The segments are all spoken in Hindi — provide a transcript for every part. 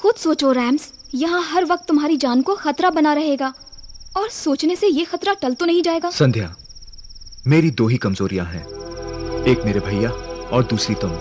खुद सोचो रैम्स, यहाँ हर वक्त तुम्हारी जान को खतरा बना रहेगा और सोचने से ये खतरा टल तो नहीं जाएगा। संध्या, मेरी दो ही कमजोरियां हैं, एक मेरे भैया और दूसरी तुम।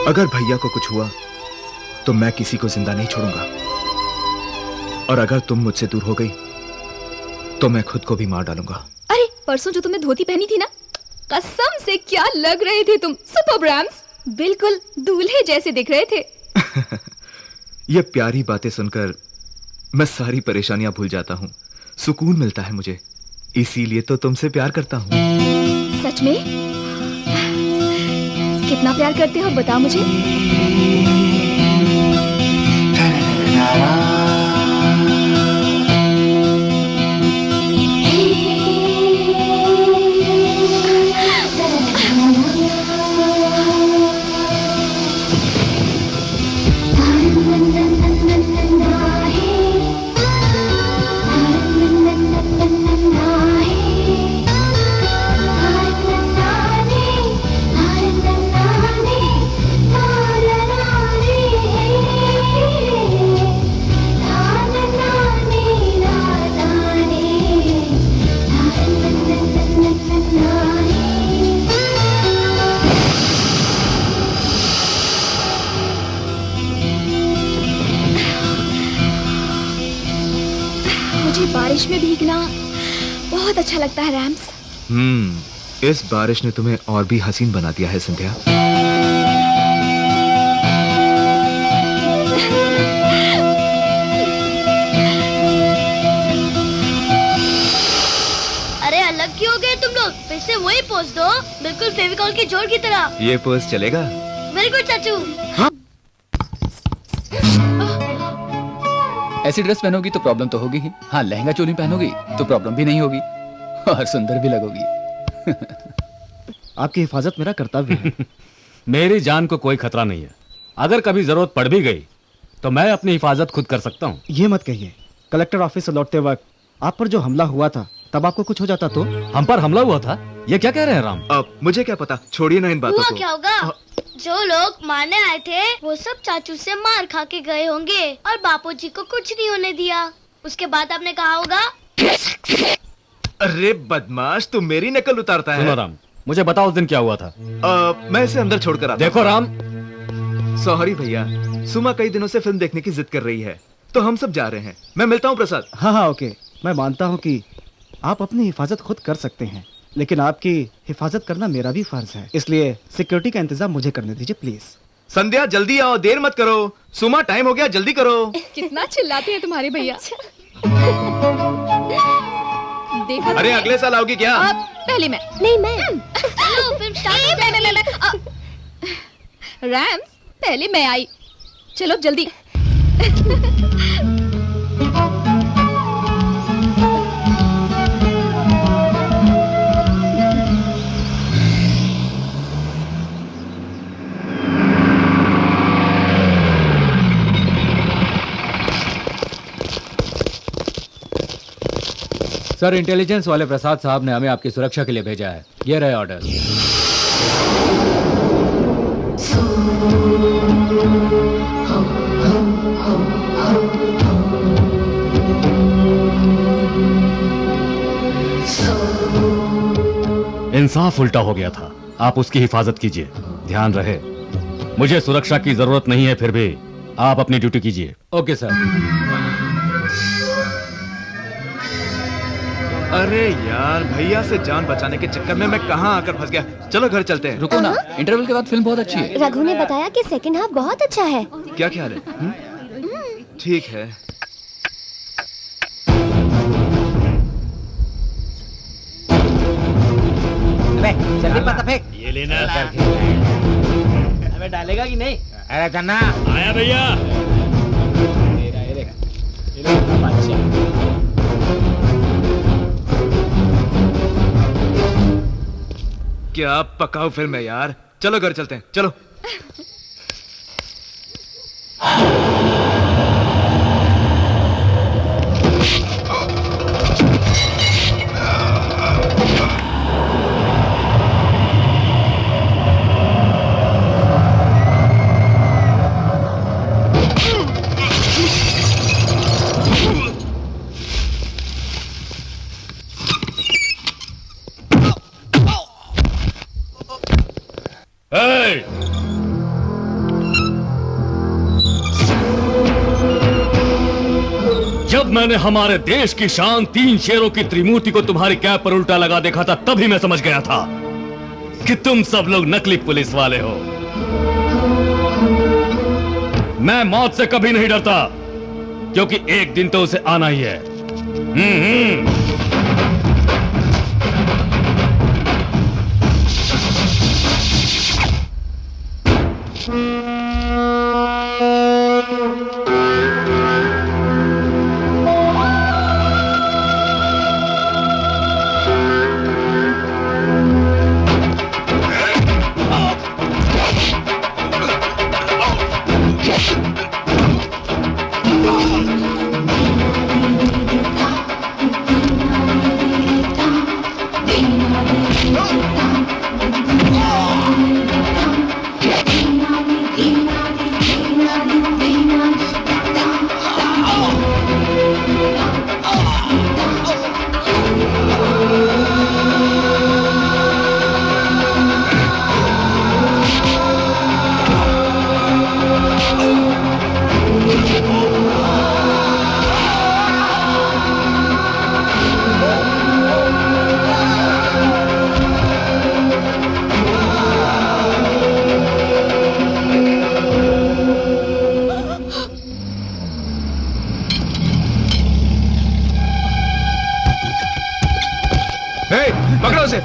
अगर भैया को कुछ हुआ तो मैं किसी को जिंदा नहीं छोड़ूंगा, और अगर तुम मुझसे दूर हो गई तो मैं खुद को भी मार डालूंगा। अरे परसों जो तुमने धोती पहनी थी ना, कसम से क्या लग रहे थे तुम। सुपर रैम्स, बिल्कुल दूल्हे जैसे दिख रहे थे। ये प्यारी बातें सुनकर मैं सारी परेशानियां भूल जाता हूँ, सुकून मिलता है मुझे, इसीलिए तो तुमसे प्यार करता हूँ। सच में? कितना प्यार करते हो बता मुझे। बारिश में भीगना बहुत अच्छा लगता है रैम्स। इस बारिश ने तुम्हें और भी हसीन बना दिया है संध्या। अरे अलग क्यों हो गए तुम लोग? फिर से वही पोज दो, बिल्कुल फेविकॉल की जोड़ की तरह। ये पोज चलेगा? वेरी गुड चाचू। हाँ? ऐसी ड्रेस पहनोगी तो प्रॉब्लम तो होगी ही। हाँ, लहंगा चोली पहनोगी तो प्रॉब्लम भी नहीं होगी और सुंदर भी लगोगी। आपकी हिफाजत मेरा कर्तव्य है। मेरी जान को कोई खतरा नहीं है, अगर कभी जरूरत पड़ भी गई तो मैं अपनी हिफाजत खुद कर सकता हूँ। ये मत कहिए, कलेक्टर ऑफिस से लौटते वक्त आप पर जो हमला हुआ था तब आपको कुछ हो जाता तो? हम पर हमला हुआ था? ये क्या कह रहे हैं राम? अब मुझे क्या पता, छोड़िए ना इन बातों को। क्या होगा? जो लोग मारने आए थे वो सब चाचू से मार खा के गए होंगे और बापूजी को कुछ नहीं होने दिया। उसके बाद आपने कहा होगा, अरे बदमाश, तू मेरी नकल उतारता है। सुनो राम, मुझे बताओ उस दिन क्या हुआ था। मैं इसे अंदर छोड़कर आता। देखो राम, सॉरी भैया, सुमा कई दिनों से फिल्म देखने की जिद कर रही है तो हम सब जा रहे हैं। मैं मिलता हूँ प्रसाद। हाँ ओके, मैं मानता हूँ कि आप अपनी हिफाजत खुद कर सकते हैं, लेकिन आपकी हिफाजत करना मेरा भी फर्ज है, इसलिए सिक्योरिटी का इंतजाम मुझे करने दीजिए प्लीज। संध्या जल्दी आओ, देर मत करो। सुमा टाइम हो गया, जल्दी करो। कितना चिल्लाते हैं तुम्हारे भैया। देखा अरे अगले साल आओगी क्या? पहले मैं। नहीं मैं। चलो फिल्म स्टार्ट हो जाएगी। रैम्स, पहले मैं आई। चलो जल्दी। सर, इंटेलिजेंस वाले प्रसाद साहब ने हमें आपकी सुरक्षा के लिए भेजा है। ये रहे ऑर्डर। इंसाफ उल्टा हो गया था, आप उसकी हिफाजत कीजिए। ध्यान रहे, मुझे सुरक्षा की जरूरत नहीं है, फिर भी आप अपनी ड्यूटी कीजिए। Okay sir. अरे यार, भैया से जान बचाने के चक्कर में मैं कहाँ आकर फंस गया। चलो घर चलते हैं। रुको ना, इंटरवल के बाद फिल्म बहुत अच्छी है। रघु ने बताया कि सेकंड हाफ बहुत अच्छा है। क्या ख्याल है? ठीक है। जल्दी पता फेंक। ये लेना। हमें डालेगा कि नहीं? अरे चन्ना आया भैया। क्या पकाऊ फिल्म है यार। चलो घर चलते हैं, चलो। जब मैंने हमारे देश की शान 3 शेरों की त्रिमूर्ति को तुम्हारी कैब पर उल्टा लगा देखा था, तभी मैं समझ गया था कि तुम सब लोग नकली पुलिस वाले हो। मैं मौत से कभी नहीं डरता, क्योंकि एक दिन तो उसे आना ही है। पकड़ो उसे।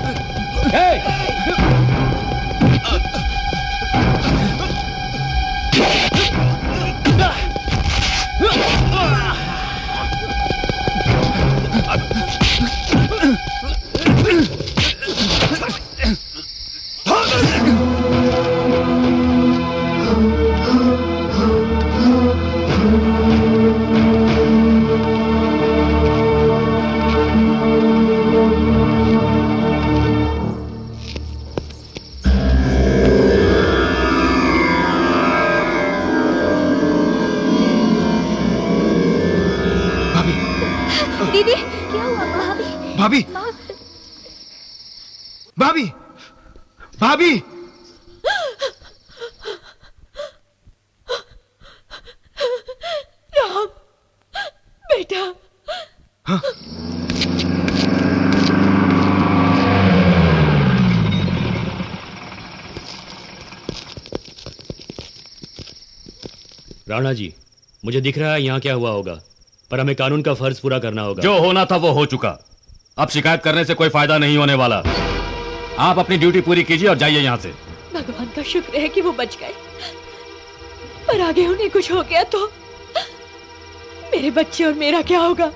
दीदी क्या हुआ? भाभी भाभी भाभी राम बेटा। हाँ? राणा जी, मुझे दिख रहा है यहाँ क्या हुआ होगा, पर हमें कानून का फर्ज पूरा करना होगा। जो होना था वो हो चुका, अब शिकायत करने से कोई फायदा नहीं होने वाला। आप अपनी ड्यूटी पूरी कीजिए और जाइए यहाँ से। भगवान का शुक्र है कि वो बच गए, पर आगे उन्हें कुछ हो गया तो मेरे बच्चे और मेरा क्या होगा?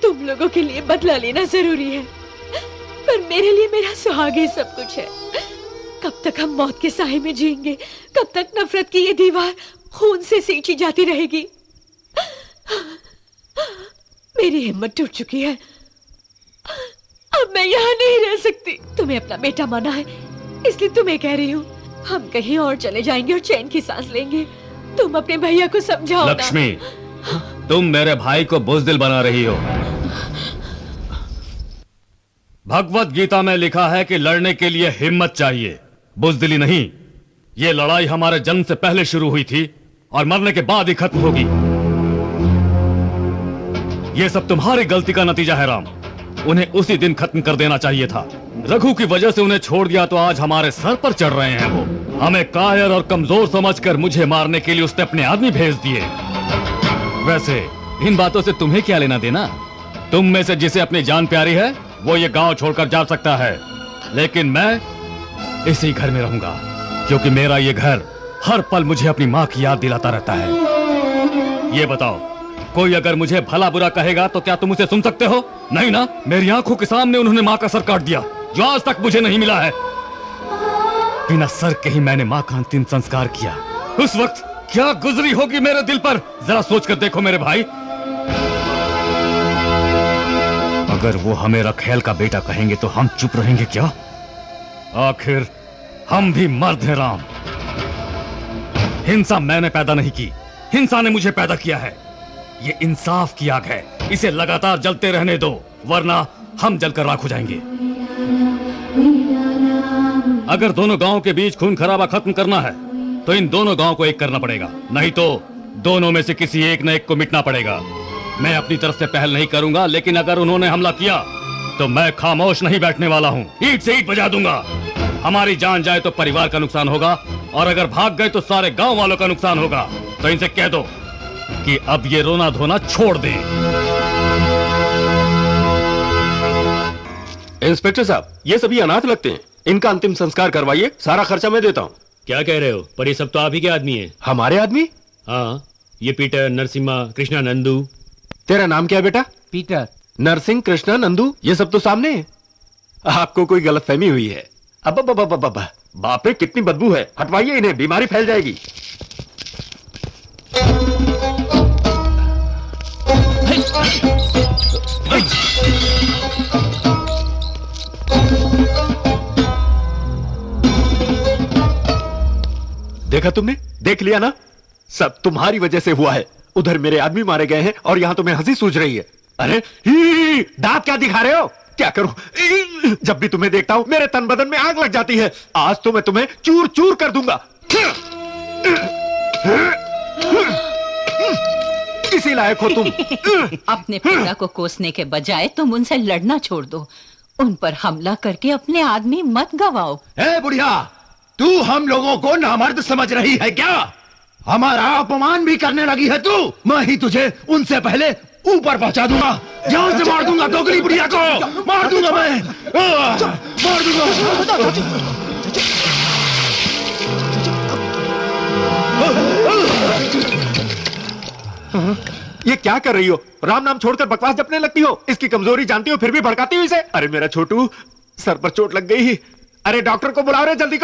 तुम लोगों के लिए बदला लेना जरूरी है, पर मेरे लिए मेरा सुहाग ही सब कुछ है। कब तक हम मौत के साए में जिएंगे? कब तक नफरत की ये दीवार खून से सींची जाती रहेगी? मेरी हिम्मत टूट चुकी है, अब मैं यहाँ नहीं रह सकती। तुम्हें अपना बेटा माना है, इसलिए तुम्हें कह रही हूँ, हम कहीं और चले जाएंगे और चैन की सांस लेंगे। तुम अपने भैया को समझाओ। लक्ष्मी, तुम मेरे भाई को बुज़दिल बना रही हो। भगवत गीता में लिखा है कि लड़ने के लिए हिम्मत चाहिए, बुज़दिली नहीं। ये लड़ाई हमारे जन्म से पहले शुरू हुई थी और मरने के बाद ही खत्म होगी। ये सब तुम्हारी गलती का नतीजा है राम। उन्हें उसी दिन खत्म कर देना चाहिए था। रघु की वजह से उन्हें छोड़ दिया तो आज हमारे सर पर चढ़ रहे हैं वो। हमें कायर और कमजोर समझकर मुझे मारने के लिए उसने अपने आदमी भेज दिए। वैसे इन बातों से तुम्हें क्या लेना देना? तुम में से जिसे अपनी जान प्यारी है वो ये गांव छोड़कर जा सकता है, लेकिन मैं इसी घर में रहूंगा, क्योंकि मेरा ये घर हर पल मुझे अपनी माँ की याद दिलाता रहता है। ये बताओ, कोई अगर मुझे भला बुरा कहेगा तो क्या तुम उसे सुन सकते हो? नहीं ना। मेरी आंखों के सामने उन्होंने माँ का सर काट दिया, जो आज तक मुझे नहीं मिला है। बिना सर के ही मैंने माँ का अंतिम संस्कार किया। उस वक्त क्या गुजरी होगी मेरे दिल पर, जरा सोच कर देखो मेरे भाई। अगर वो हमें रखेल का बेटा कहेंगे तो हम चुप रहेंगे क्या? आखिर हम भी मर्द हैं राम। हिंसा मैंने पैदा नहीं की, हिंसा ने मुझे पैदा किया है। ये इंसाफ की आग है, इसे लगातार जलते रहने दो, वरना हम जलकर राख हो जाएंगे। अगर दोनों गांवों के बीच खून खराबा खत्म करना है तो इन दोनों गांवों को एक करना पड़ेगा, नहीं तो दोनों में से किसी एक न एक को मिटना पड़ेगा। मैं अपनी तरफ से पहल नहीं करूंगा, लेकिन अगर उन्होंने हमला किया तो मैं खामोश नहीं बैठने वाला हूँ। ईंट से ईंट बजा दूंगा। हमारी जान जाए तो परिवार का नुकसान होगा, और अगर भाग गए तो सारे गांव वालों का नुकसान होगा। तो इनसे कह दो कि अब ये रोना धोना छोड़ दें। इंस्पेक्टर साहब, ये सभी अनाथ लगते हैं, इनका अंतिम संस्कार करवाइए, सारा खर्चा मैं देता हूँ। क्या कह रहे हो? पर ये सब तो आप ही के आदमी हैं। हमारे आदमी? हाँ, ये पीटर, नरसिम्हा, कृष्णा, नंदू। तेरा नाम क्या है बेटा? पीटर। नरसिंह, कृष्णा, नंदू, ये सब तो सामने है। आपको कोई गलतफहमी हुई है। अब बाप रे, कितनी बदबू है, हटवाइए इन्हें, बीमारी फैल जाएगी। देखा तुमने? देख लिया ना, सब तुम्हारी वजह से हुआ है। उधर मेरे आदमी मारे गए हैं और यहां तुम्हें हंसी सूझ रही है। अरे दांत क्या दिखा रहे हो? क्या करूं? जब भी तुम्हें देखता हूं मेरे तन बदन में आग लग जाती है। आज तो मैं तुम्हें चूर चूर कर दूंगा। किसी लायक हो तुम। अपने पिता को कोसने के बजाय तुम उनसे लड़ना छोड़ दो। उन पर हमला करके अपने आदमी मत गवाओ। ए बुढ़िया, तू हम लोगों को नामर्द समझ रही है क्या? हमारा अपमान भी करने लगी है तू। मैं ही तुझे उनसे पहले ऊपर पहुंचा दूंगा, जान से मार दूंगा दोगली बुढ़िया को, मार दूंगा मैं, मार दूंगा। ये क्या कर रही हो? राम नाम छोड़कर बकवास जपने लगती हो। इसकी कमजोरी जानती हो फिर भी भड़काती हो इसे। अरे मेरा छोटू, सर पर चोट लग गई। अरे डॉक्टर को बुलाओ रे, जल्दी करो।